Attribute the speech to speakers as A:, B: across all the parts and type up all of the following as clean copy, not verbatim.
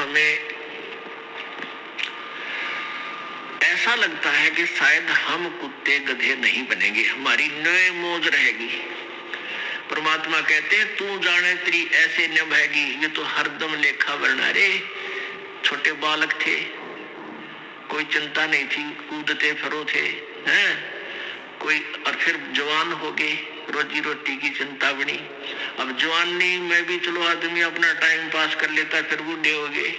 A: हमें ऐसा लगता है कि शायद हम कुत्ते गधे नहीं बनेंगे, हमारी नए मौज रहेगी। परमात्मा कहते हैं तू जाने तेरी ऐसे निभाएगी। ये तो हरदम लेखा वरना रे, छोटे बालक थे, कोई चिंता नहीं थी, कूदते फिरो थे, हैं कोई, और फिर जवान हो गए, रोजी रोटी की चिंता बनी। अब जवानी में भी चलो आदमी अपना टाइम पास कर लेता, फिर बूढ़े हो गए,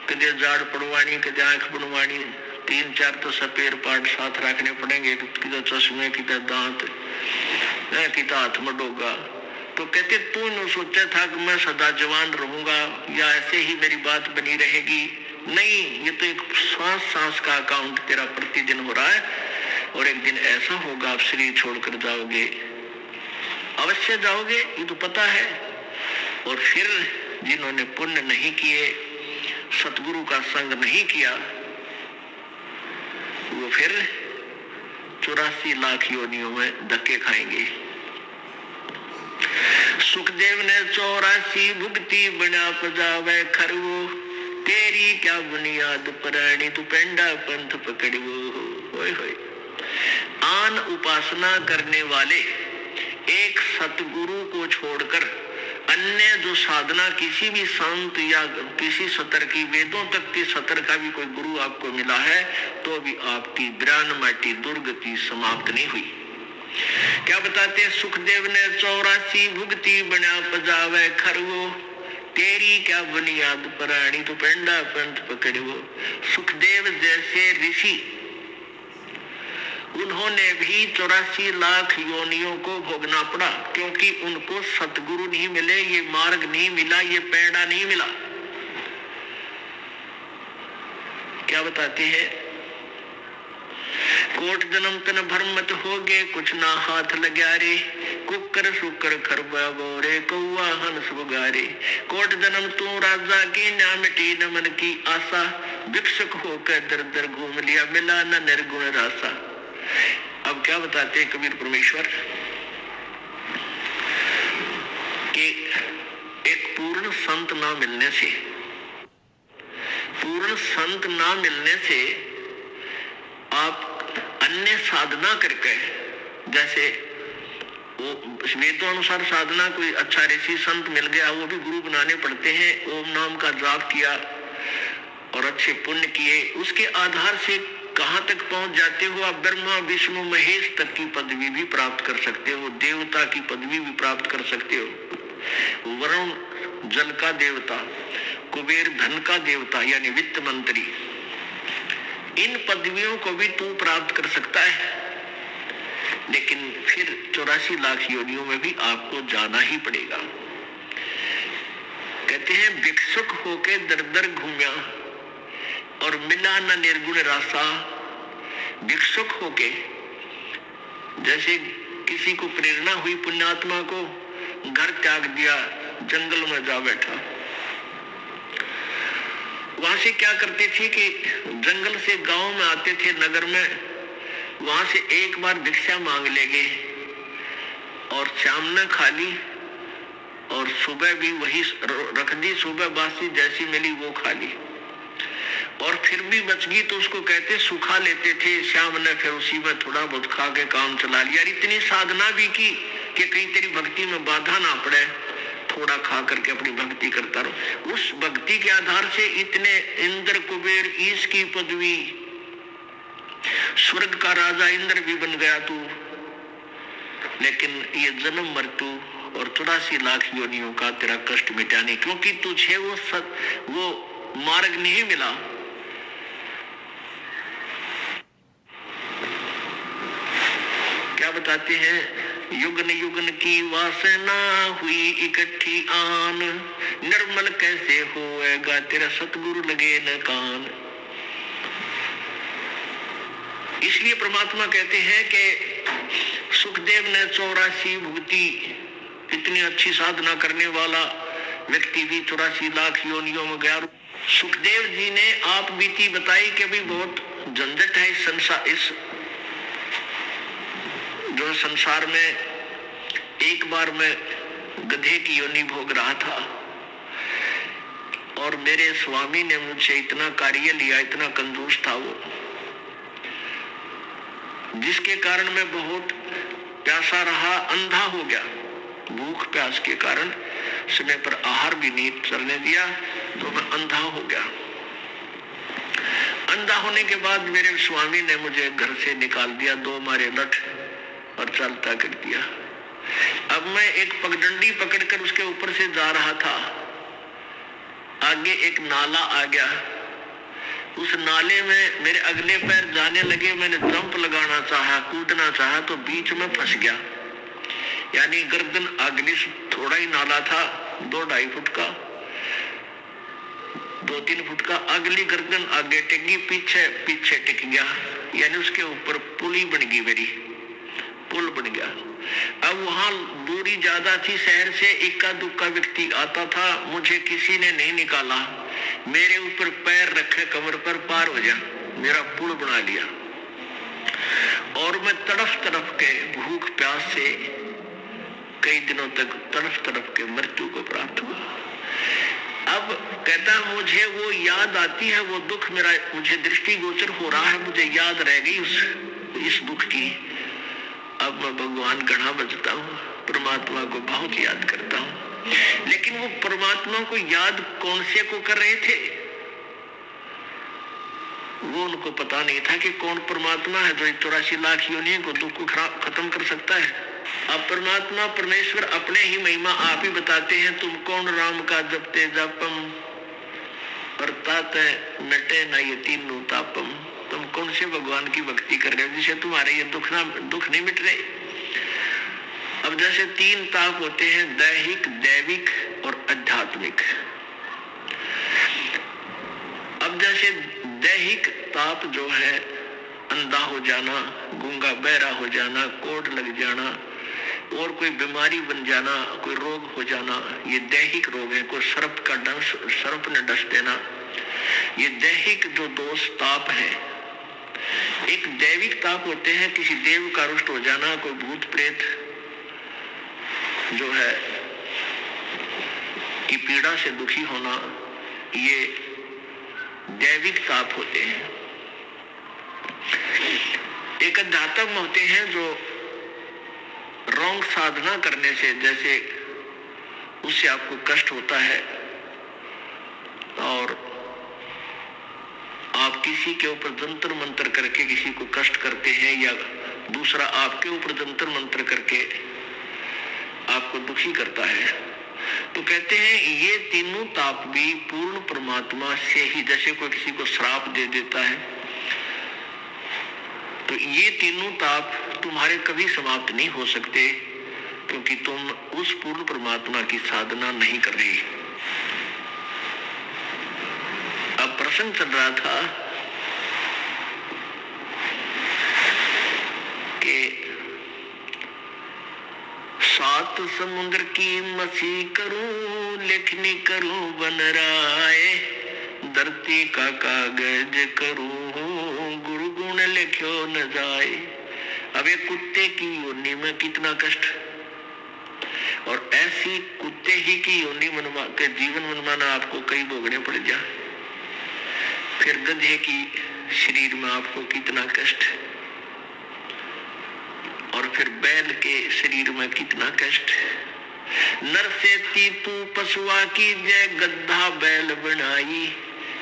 A: कदे जाड़ पड़वानी, कदे आंख बनवानी, 3-4 तो सपेर पार्ट साथ रखने पड़ेंगे, किधर चश्मे, किधर दांत, किधर हाथ में डोगा। तो कहते तू न सोचा था कि मैं सदा जवान रहूंगा या ऐसे ही मेरी बात बनी रहेगी। नहीं, ये तो एक सांस सांस का अकाउंट तेरा प्रतिदिन हो रहा है, और एक दिन ऐसा होगा आप शरीर छोड़कर जाओगे, अवश्य जाओगे, ये तो पता है। और फिर जिन्होंने पुण्य नहीं किए, सतगुरु का संग नहीं किया, वो फिर 84 लाख योनियों में धक्के खाएंगे। सुखदेव ने 84 भुगती बना पजावे खरवो, तेरी क्या बुनियाद प्राणी तू पेंडा पंथ पकड़वो। होय होय। आन उपासना करने वाले एक सतगुरु को छोड़कर अन्य जो साधना किसी भी संत या किसी सतर की, वेदों तक की सतर का भी कोई गुरु आपको मिला है, तो भी आपकी ब्राह्मणी दुर्गति समाप्त नहीं हुई। क्या बताते हैं? सुखदेव ने 84 भुगती बना पजावे खरवो, तेरी क्या बुनियाद प्राणी तो पेंडा पंथ पकड़वो। सुखदेव जैसे ऋषि, उन्होंने भी 84 लाख योनियों को भोगना पड़ा, क्योंकि उनको सतगुरु नहीं मिले, ये मार्ग नहीं मिला, ये पेड़ा नहीं मिला। क्या बताते हैं? कोट जन्म तन भरमत हो गए, कुछ ना हाथ लग्या रे, कुकर सुकर खरबा बोरे, कौआ हंस बुगारे। कोट जन्म तू राजा की, ना मिटी न मन की आशा, भिक्षुक होकर दर दर घूम लिया, मिला न निर्गुण रासा। अब क्या बताते हैं कबीर परमेश्वर कि एक पूर्ण संत ना मिलने से, पूर्ण संत ना मिलने से आप अन्य साधना करके, जैसे वो वेदों अनुसार साधना, कोई अच्छा ऋषि संत मिल गया, वो भी गुरु बनाने पड़ते हैं, ओम नाम का जाप किया और अच्छे पुण्य किए, उसके आधार से कहां तक पहुंच जाते हो आप? ब्रह्मा विष्णु महेश तक की पदवी भी प्राप्त कर सकते हो, देवता की पदवी भी प्राप्त कर सकते हो। वरुण जल का देवता, कुबेर धन का देवता यानी वित्त मंत्री, इन पदवियों को भी तू प्राप्त कर सकता है। लेकिन फिर 84 लाख योनियों में भी आपको जाना ही पड़ेगा। कहते हैं भिक्षुक होके दर दर घूमिया और मिला न निर्गुण रासा। भिक्षुक होके, जैसे किसी को प्रेरणा हुई पुण्यात्मा को, घर त्याग दिया, जंगल में जा बैठा। वहां से क्या करते थे कि जंगल से गांव में आते थे, नगर में, वहां से एक बार भिक्षा मांग लेंगे और शाम ने खा ली और सुबह भी वही रख दी, सुबह बासी जैसी मिली वो खा ली, और फिर भी बच गई तो उसको कहते सुखा लेते थे। शाम ने फिर उसी में थोड़ा बहुत खा के काम चला लिया। इतनी साधना भी की कि कहीं तेरी भक्ति में बाधा ना पड़े, थोड़ा खा करके अपनी भक्ति करता रहो। उस भक्ति के आधार से इतने इंद्र कुबेर ईश की पदवी, स्वर्ग का राजा इंद्र भी बन गया तू। लेकिन ये जन्म मृत्यु और 84 लाख योनियों का तेरा कष्ट मिटा नहीं, क्योंकि तुझे वो मार्ग नहीं मिला। क्या बताते हैं? युगन युगन की वासना हुई इकट्ठी आन, निर्मल कैसे होएगा तेरा सतगुरु लगे न कान। इसलिए परमात्मा कहते हैं कि सुखदेव ने 84 भुगती, इतनी अच्छी साधना करने वाला व्यक्ति भी 84 लाख योनियों में गया। सुखदेव जी ने आप बीती बताई कि अभी बहुत झंझट है इस संसार, इस जो संसार में। एक बार मैं गधे की योनि भोग रहा था, और मेरे स्वामी ने मुझसे इतना कार्य लिया, इतना कंजूस था वो, जिसके कारण मैं बहुत प्यासा रहा, अंधा हो गया। भूख प्यास के कारण समय पर आहार भी नहीं चलने दिया तो मैं अंधा हो गया। अंधा होने के बाद मेरे स्वामी ने मुझे घर से निकाल दिया, 2 मारे लठ और चलता कर दिया। अब मैं एक पगडंडी पकड़कर उसके ऊपर से जा रहा था, आगे एक नाला आ गया, उस नाले में मेरे अगले पैर जाने लगे, मैंने जंप लगाना चाहा, कूदना चाहा तो बीच में फंस गया। यानी गर्दन अगली, थोड़ा ही नाला था, 2-2.5 फुट का, 2-3 फुट का, अगली गर्दन आगे टिक गई, पीछे टिक गया, यानी उसके ऊपर पुली बन गई, मेरी पुल बन गया। अब वहां दूरी ज्यादा थी शहर से, इक्का दुक्का व्यक्ति आता था, मुझे किसी ने नहीं निकाला, मेरे ऊपर पैर रखे कमर पर, पार हो जा, मेरा पुल बना लिया। और मैं तड़फ तड़फ के भूख प्यास से कई दिनों तक तड़फ के मृत्यु को प्राप्त हुआ। अब कहता मुझे वो याद आती है, वो दुख मेरा मुझे दृष्टिगोचर हो रहा है, मुझे याद रह गई इस दुख की। अब मैं भगवान गणा बजता हूँ, परमात्मा को बहुत याद करता हूँ। लेकिन वो परमात्मा को याद कौन से को कर रहे थे, वो उनको पता नहीं था कि कौन परमात्मा है जो 84 लाख योनियों को दुख को खत्म कर सकता है। अब परमात्मा परमेश्वर अपने ही महिमा आप ही बताते हैं, तुम कौन राम का जपते जापम परताते मिटे न ये तीनों तापम। तुम कौन से भगवान की भक्ति कर रहे हो जिसे तुम्हारे ये दुख नहीं मिट रहे। अब जैसे 3 ताप होते हैं, दैहिक, दैविक और आध्यात्मिक। अब जैसे दैहिक ताप जो है, अंधा हो जाना, गूंगा बहरा हो जाना, कोढ़ लग जाना और कोई बीमारी बन जाना, कोई रोग हो जाना, ये दैहिक रोग है। कोई सर्प ने डस देना, ये दैहिक जो दोष ताप है। एक दैविक ताप होते हैं, किसी देव का रुष्ट हो जाना, कोई भूत प्रेत जो है की पीड़ा से दुखी होना, ये दैविक ताप होते हैं। एक आध्यात्म होते हैं जो रॉन्ग साधना करने से, जैसे उससे आपको कष्ट होता है और आप किसी के ऊपर जंतर मंतर करके किसी को कष्ट करते हैं, या दूसरा आपके ऊपर जंतर मंतर करके आपको दुखी करता है, तो कहते हैं ये तीनों ताप भी पूर्ण परमात्मा से ही, जैसे कोई किसी को श्राप दे देता है, तो ये तीनों ताप तुम्हारे कभी समाप्त नहीं हो सकते, क्योंकि तुम उस पूर्ण परमात्मा की साधना नहीं कर रही। अब प्रसंग चल रहा था कि 7 समुद्र की मसी करूं, लिखनी करूं बन राय, धरती का कागज करूं, गुरु गुण लिखो न जाए। अब एक कुत्ते की योनि में कितना कष्ट, और ऐसी कुत्ते ही की योनि मनवा के जीवन मनमाना आपको कई भोगने पड़ जाए। फिर गधे की शरीर में आपको कितना कष्ट, और फिर बैल के शरीर में कितना कष्ट। नर से तू पशुआ की जय, गद्दा बैल बनाई,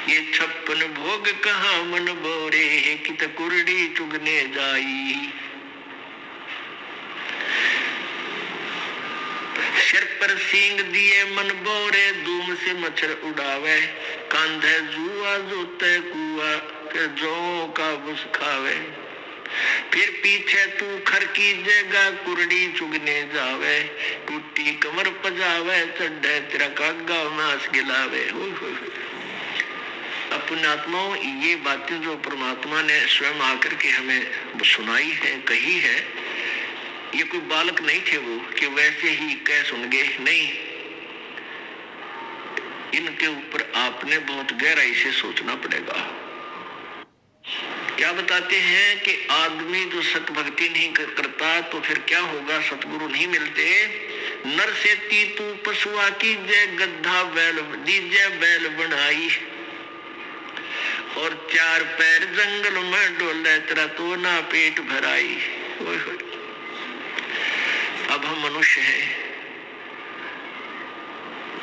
A: ये 56 भोग कहाँ मन बोरे, कित कुरडी चुगने जाई। सिर पर सींग दिए मन बोरे, धूम से मच्छर उड़ावे, कांधे जुआ जोते कुआ, फिर जो का बुस खावे। फिर पीछे तू खर की जगह कुरडी चुगने जावे, टूटी कमर पजावे, चढ़े तेरा कागा मांस गिलावे। अपने आत्माओं, ये बातें जो परमात्मा ने स्वयं आकर के हमें सुनाई है, कही है, ये कोई बालक नहीं थे वो कि वैसे ही कह सुन गए, नहीं। इनके ऊपर आपने बहुत गहराई से सोचना पड़ेगा। क्या बताते हैं कि आदमी जो सत भक्ति नहीं करता तो फिर क्या होगा, सतगुरु नहीं मिलते नर से तू पशुआ की जय, गद्धा बैल दीजय बैल बनाई, और चार पैर जंगल में डोले, तेरा तो ना पेट भराई। अब हम मनुष्य हैं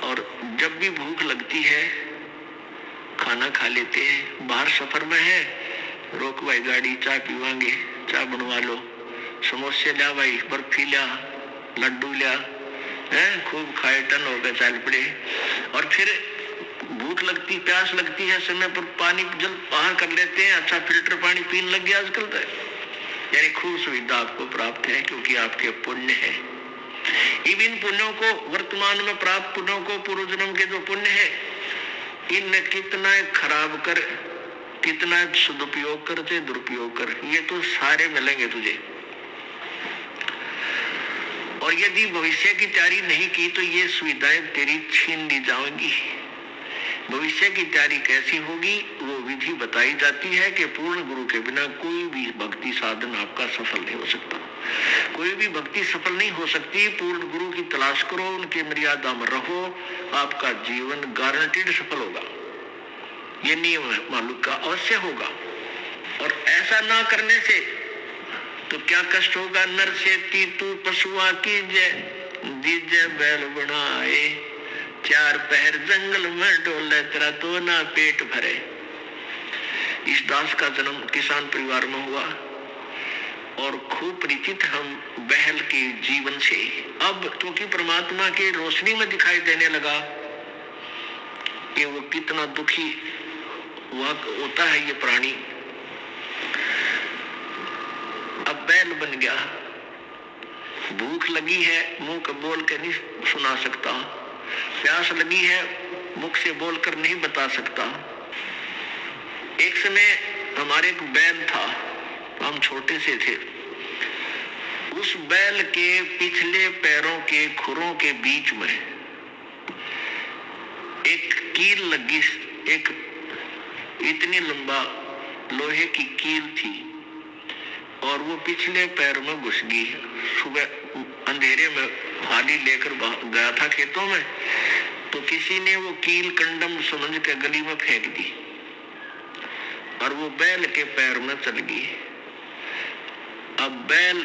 A: और जब भी भूख लगती है खाना खा लेते हैं। बाहर सफर में है, रोक भाई गाड़ी, चाय पीवांगे, चाय बनवा लो, समोसे लिया भाई, बर्फी लिया, लड्डू लिया, है खूब खाए, टन हो गए, चल पड़े। और फिर भूख लगती, प्यास लगती है, समय पर पानी जल बाहर कर लेते हैं, अच्छा फिल्टर पानी पीने लग गया आजकल तो। यानी खूब सुविधा आपको प्राप्त है क्योंकि आपके पुण्य है। इन पुण्यों को, वर्तमान में प्राप्त पुण्यों को, पूर्व जन्म के जो पुण्य है, इनने कितना खराब कर, कितना सदुपयोग कर, चाहे दुरुपयोग कर, ये तो सारे मिलेंगे तुझे। और यदि भविष्य की तैयारी नहीं की तो ये सुविधाएं तेरी छीन ली जाएंगी। भविष्य की तैयारी कैसी होगी वो विधि बताई जाती है कि पूर्ण गुरु के बिना कोई भी भक्ति साधन आपका सफल नहीं हो सकता। कोई भी भक्ति सफल नहीं हो सकती। पूर्ण गुरु की तलाश करो, उनके मर्यादा में रहो, आपका जीवन गारंटीड सफल होगा। ये नियम है, मालूम का अवश्य होगा। और ऐसा ना करने से तो क्या कष्ट होगा। नर से तू पशुआ की जय, दीजय बैल बनाए, चार पैर जंगल में डोले, तेरा तो ना पेट भरे। इस दास का जन्म किसान परिवार में हुआ और खूब परिचित हम बहल के जीवन से। अब क्योंकि परमात्मा के रोशनी में दिखाई देने लगा कि वो कितना दुखी हुआ होता है ये प्राणी। अब बैल बन गया, भूख लगी है, मुंह का बोल के नहीं सुना सकता, प्यास लगी है, मुख से बोलकर नहीं बता सकता। एक समय हमारे एक बैल था, हम छोटे से थे। उस बैल के पिछले पैरों के खुरों के बीच में एक कील लगी, एक इतनी लंबा लोहे की कील थी और वो पिछले पैर में घुस गई। सुबह अंधेरे में हाली लेकर गया था खेतों में, तो किसी ने वो कील कंडम समझ के गली में फेंक दी और वो बैल के पैर में चल गई। अब बैल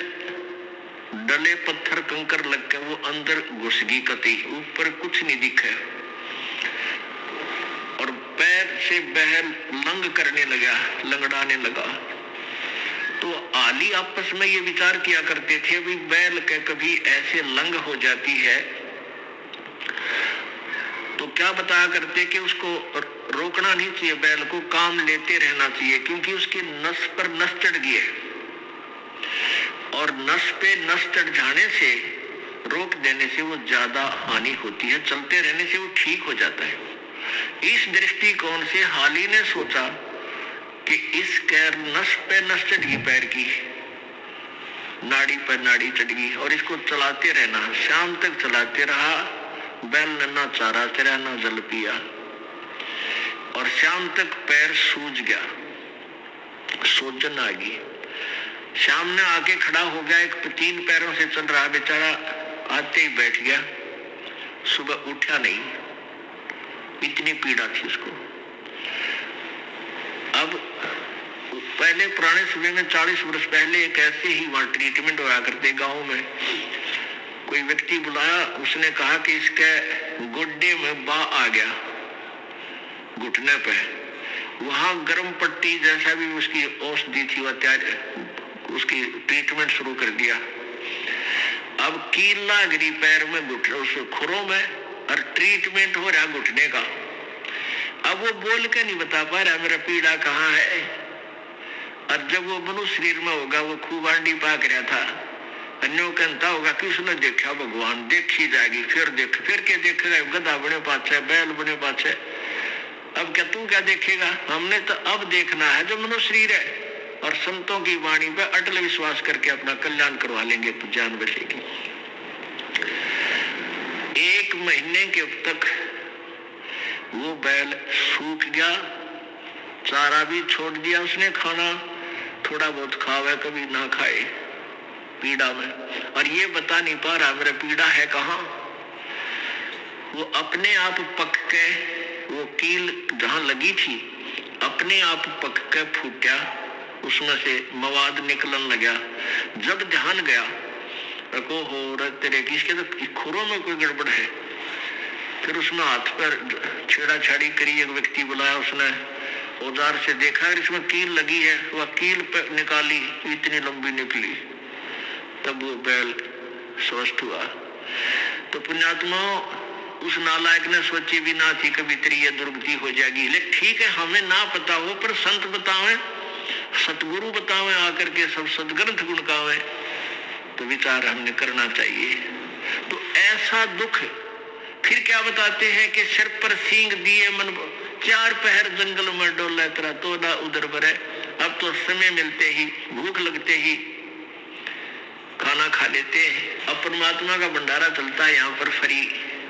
A: डले पत्थर कंकर लग के वो अंदर घुस गई, कतई ऊपर कुछ नहीं दिखा और पैर से बैल लंग करने लगा, लंगड़ाने लगा। तो आली आपस में ये विचार किया करते थे भी बैल के कभी ऐसे लंग हो जाती है तो क्या बताया करते कि उसको रोकना नहीं चाहिए, बैल को काम लेते रहना चाहिए, क्योंकि उसकी नस पर नस चढ़ गई है और नस पे नस चढ़ जाने से, रोक देने से वो ज्यादा हानि होती है, चलते रहने से वो ठीक हो जाता है। इस दृष्टिकोण से हाली ने सोचा कि इस कैर नस पे नस चढ़ गई, पैर की नाड़ी पर नाड़ी चढ़ गई और इसको चलाते रहना। शाम तक चलाते रहा, बैल ने ना चारा चरा ना जल पिया और शाम तक पैर सूज गया, सूजन आ गई। शाम ने आके खड़ा हो गया, एक 3 पैरों से चल रहा बेचारा, आते ही बैठ गया, सुबह उठा नहीं, इतनी पीड़ा थी उसको। अब पहले पुराने समय में 40 वर्ष पहले एक ऐसे ही वहां ट्रीटमेंट होया करते गांव में। कोई व्यक्ति बुलाया, उसने कहा कि इसके गुड्डे में बा आ गया घुटने पे, वहां गर्म पट्टी जैसा भी उसकी औषधि थी, वह उसकी ट्रीटमेंट शुरू कर दिया। अब कीला गिरी पैर में, घुटने उस खुरों में, और ट्रीटमेंट हो रहा घुटने का। अब वो बोल के नहीं बता पा रहा मेरा पीड़ा कहाँ है, और जब वो मनुष्य शरीर में होगा वो खूब आंडी पाक रहा था, अन्यों कहता होगा कि उसने देखा भगवान, देखी जाएगी, फिर देख, फिर क्या देखेगा, गधा बने पाछे, बैल बने पाछे। अब क्या तू क्या देखेगा, हमने तो अब देखना है जो मनुष्य शरीर है, और संतों की वाणी पे अटल विश्वास करके अपना कल्याण करवा लेंगे तो जान बचेगी। 1 महीने के तक वो बैल सूख गया, चारा भी छोड़ दिया उसने, खाना थोड़ा बहुत खावे कभी ना खाए, पीड़ा में, और ये बता नहीं पा रहा मेरा पीड़ा है कहाँ। वो अपने आप पक के, वो कील जहां लगी थी अपने आप पक के फूटा, उसमें से मवाद निकलन लगा। जब ध्यान गया को हो तेरे किसके तो खुरों में कोई गड़बड़ है। फिर उसमें हाथ पर छेड़ा छाड़ी करी, एक व्यक्ति बुलाया, उसने औजार से देखा इसमें कील लगी है, वह कील पे निकाली, इतनी लंबी निकली, तब वो बैल स्वस्थ हुआ। तो पुण्यात्माओं, उस नालायक ने सोची भी ना थी कभी तेरी ये दुर्गति हो जाएगी। लेकिन ठीक है, हमें ना पता हो पर संत बतावे, सतगुरु बतावे आकर के, सब सदग्रंथ गुण गावे, तो विचार हमने करना चाहिए। तो ऐसा दुख फिर क्या बताते हैं कि सिर पर सींग दिए मन, 4 पहर जंगल में डोला तेरा तो ना उधर बरे। अब तो समय मिलते ही, भूख लगते ही खाना खा लेते हैं। अब परमात्मा का भंडारा चलता है यहाँ पर फ्री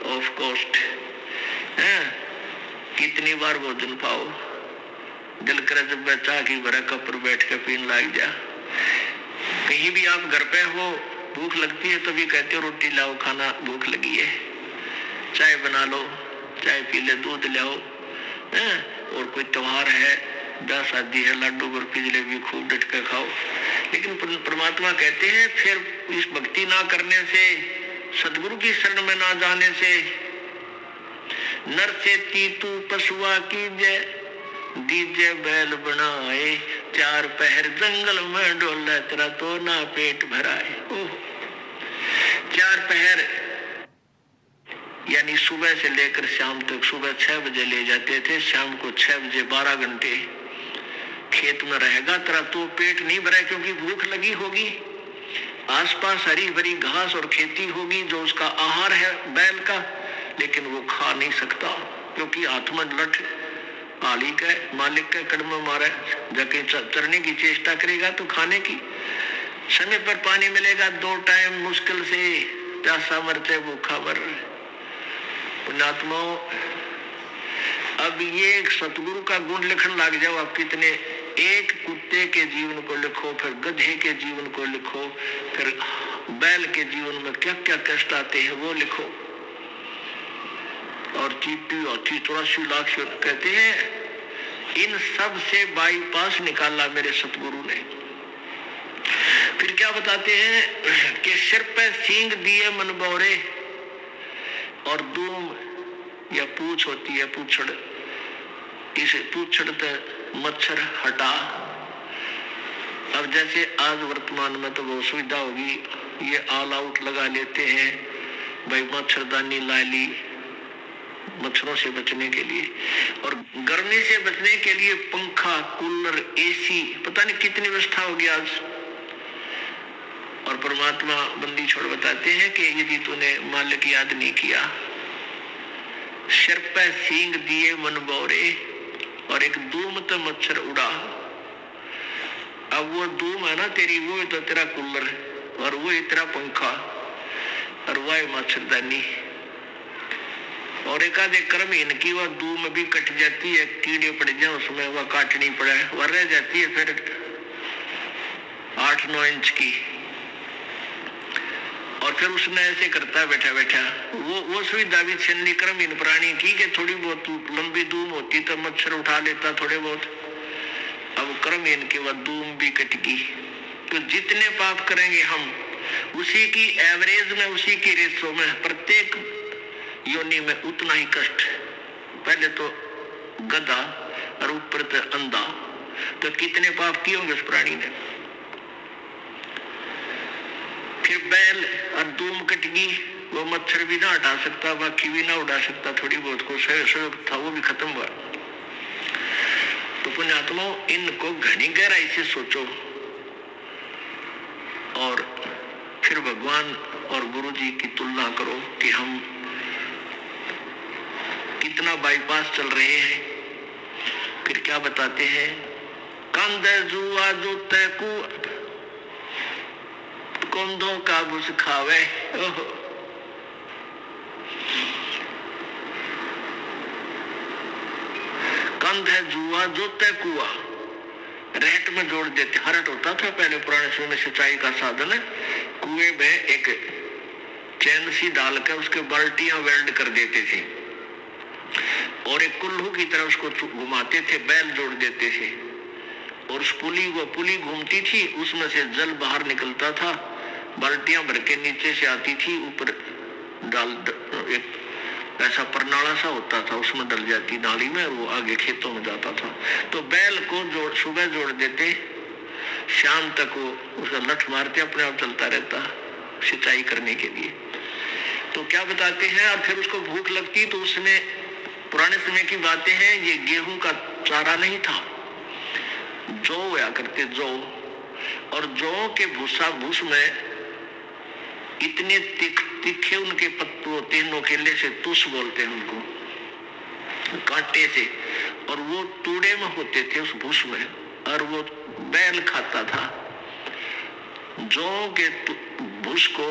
A: ऑफ कॉस्ट है। कितनी बार भोजन पाओ, दिल करे जब चाह की बड़ा कप पर बैठ के पीन लाग जा। कहीं भी आप घर पे हो, भूख लगती है तभी कहते हो रोटी लाओ, खाना भूख लगी है, चाय बना लो, चाय पी ले, दूध लाओ। और कोई त्योहार है, ब्याह शादी है, लड्डू बर्फी जलेबी खूब डट के खाओ। लेकिन परमात्मा कहते हैं फिर इस भक्ति ना करने से, सदगुरु की शरण में ना जाने से, नर से तीतू पशुआ की जय, दीजे बैल बनाए, 4 पहर जंगल में डोला तेरा तो ना पेट भराए। 4 पहर यानी सुबह से लेकर शाम तक, सुबह 6 बजे ले जाते थे, शाम को 6 बजे 12 घंटे खेत में रहेगा तेरा तो पेट नहीं भरा, क्योंकि भूख लगी होगी। आसपास हरी भरी घास और खेती होगी जो उसका आहार है बैल का, लेकिन वो खा नहीं सकता क्योंकि हाथ में लठ आली का मालिक का कदम मारा, जाके चरने की चेष्टा करेगा तो खाने की। समय पर पानी मिलेगा 2 टाइम, मुश्किल से प्यासा मरते भूखा मर। पुण्यात्माओं, अब ये सतगुरु का गुण लिखने लग जाओ आप कितने। एक कुत्ते के जीवन को लिखो, फिर गधे के जीवन को लिखो, फिर बैल के जीवन में क्या क्या कष्ट आते हैं वो लिखो। और चीटी हाथी 84 लाख कहते हैं, इन सब से बाईपास निकाला मेरे सतगुरु ने। फिर क्या बताते हैं कि सिर पे सींग दिए मन बौरे, और दूम या पूछ होती है पूछड़, इसे पूछड़ ते मच्छर हटा। अब जैसे आज वर्तमान में तो बहुत सुविधा होगी, ये ऑल आउट लगा लेते हैं भाई, मच्छरदानी ला ली मच्छरों से बचने के लिए, और गर्मी से बचने के लिए पंखा, कूलर, एसी, पता नहीं कितनी व्यवस्था होगी आज। और परमात्मा बंदी छोड़ बताते हैं कि यदि तूने मालिक याद नहीं किया, सिर पे सींग दिए मन बौरे, और एक धूम तो मच्छर उड़ा। अब वो धूम है ना तेरी, वो तो तेरा कूलर, और वो तेरा पंखा, और वह मच्छरदानी। और एक आधे कर्म इनकी वह धूम भी कट जाती है, कीड़े पड़ जाए उसमें, वह काटनी पड़े, वह रह जाती है फिर 8-9 इंच की। और फिर उसने ऐसे करता है बैठा बैठा, वो सुविधा भी छन्नी क्रमहीन प्राणी की कि थोड़ी बहुत लंबी धूम होती तो मच्छर उठा लेता थोड़े बहुत। अब क्रमहीन के बाद धूम भी कट गई। तो जितने पाप करेंगे हम, उसी की एवरेज में, उसी की रेशो में, प्रत्येक योनि में उतना ही कष्ट। पहले तो गधा और ऊपर तो अंधा, तो कितने पाप किए होंगे उस प्राणी ने। फिर बैल और धूम कट गई, वो मच्छर भी ना हटा सकता, बाकी भी ना उड़ा सकता, थोड़ी बहुत को सहयोग था वो भी खत्म हुआ। तो पुण्यात्माओं, इनको घनी गहराई से सोचो और फिर भगवान और गुरु जी की तुलना करो कि हम कितना बाईपास चल रहे हैं। फिर क्या बताते हैं, कंध जुआ जो तैकू कंधों का बुझ खावे। कंध है जुआ जो तैकुआ, रहट में जोड़ देते। हरट होता था पहले पुराने समय में सिंचाई का साधन, कुएं में एक चैन सी डालकर उसके बाल्टियां वेल्ड कर देते थे और एक कुल्लू की तरह उसको घुमाते थे, बैल जोड़ देते थे और उस पुली घूमती थी, उसमें से जल बाहर निकलता था, बाल्टियां भर के नीचे से आती थी, ऊपर डाल एक ऐसा परनाला सा होता था, उसमें डल जाती नाली में और वो आगे खेतों में जाता था। तो बैल को सुबह जोड़ देते, शाम तक वो उसका लठ मारते, अपने आप चलता रहता सिंचाई करने के लिए। तो क्या बताते हैं, और फिर उसको भूख लगती तो उसने, पुराने समय की बातें हैं, ये गेहूं का चारा नहीं था, जौ होया करते जौ, और जौ के भूस में इतने तीखे उनके पत्ते होते हैं, नोकेले से, तुस बोलते हैं उनको, कांटे से, और वो तूड़े में होते थे उस भूस में, और वो बैल खाता था। जौ के भूस को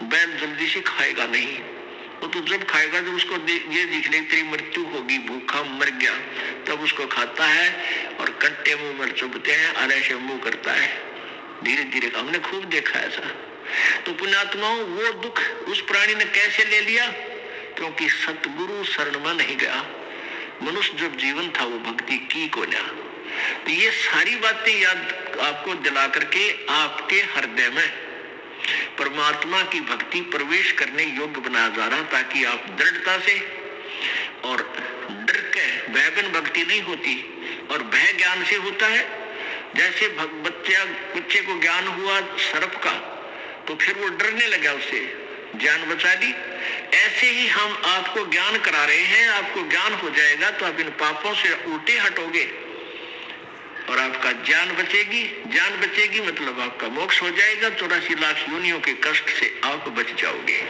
A: बैल जल्दी से खाएगा नहीं, वो तो जब खाएगा जब उसको ये दिख ले तेरी मृत्यु होगी, भूखा मर गया, तब उसको खाता है और कट्टे मुंह में चुभते हैं और ऐसे मुंह करता है धीरे धीरे। हमने खूब देखा ऐसा। तो पुण्यात्माओं, वो दुख उस प्राणी ने कैसे ले लिया? क्योंकि सतगुरु शरण में नहीं गया। मनुष्य जब जीवन था वो भक्ति की को ना। तो ये सारी बातें याद आपको दिला करके आपके हृदय में परमात्मा की भक्ति प्रवेश करने योग्य बनाया जा रहा, ताकि आप दृढ़ता से, और डर के भय बिन भक्ति नहीं होती, और भय ज्ञान से होता है। जैसे बच्चे को ज्ञान हुआ सर्प का तो फिर वो डरने लगा, उससे जान बचा ली। ऐसे ही हम आपको ज्ञान करा रहे हैं, आपको ज्ञान हो जाएगा तो आप इन पापों से उल्टे हटोगे और आपका जान बचेगी। जान बचेगी मतलब आपका मोक्ष हो जाएगा, 84 लाख योनियों के कष्ट से आप बच जाओगे।